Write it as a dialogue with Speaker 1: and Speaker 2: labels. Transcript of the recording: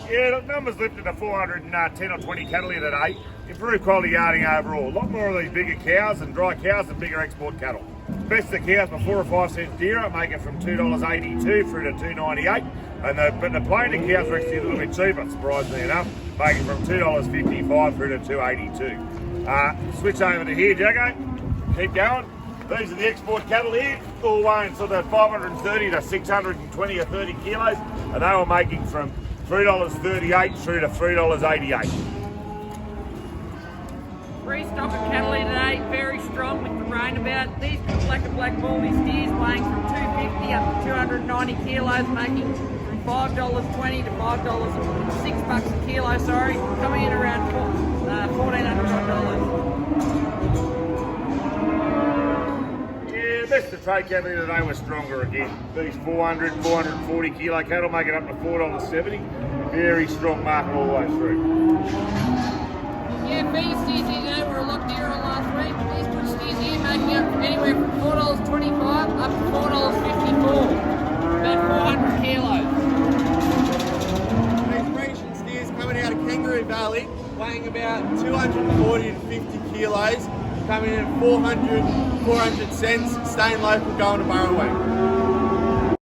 Speaker 1: Yeah, look, numbers lifted to 410 or 20 cattle here today. Improved quality yarding overall. A lot more of these bigger cows and dry cows and bigger export cattle. Best of the cows by 4 or 5 cents dearer, make it from $2.82 through to $2.98. But the plainer cows are actually a little bit cheaper, surprisingly enough, making from $2.55 through to $2.82. Switch over to here, Jacko. Keep going. These are the export cattle here, all weighing sort of 530 to 620 or 30 kilos, and they were making from $3.38 through to $3.88.
Speaker 2: Restock of cattle here today, very strong with the rain about. These black and black baldy steers weighing from 250 up to 290 kilos, making from $5.20 to $6 a kilo, coming in around $1,400.
Speaker 1: Best of trade cattle here today was stronger again. These 400, 440 kilo cattle make it up to $4.70. Very strong market all the way through.
Speaker 2: Yeah, feed steers here today were a lot dearer than last week. These good steers here making up anywhere from $4.25 up to $4.54. About 400 kilos.
Speaker 3: These Grecian steers coming out of Kangaroo Valley, weighing about 240 to 50 kilos. Coming in at 400 cents, staying local, going to Burraway.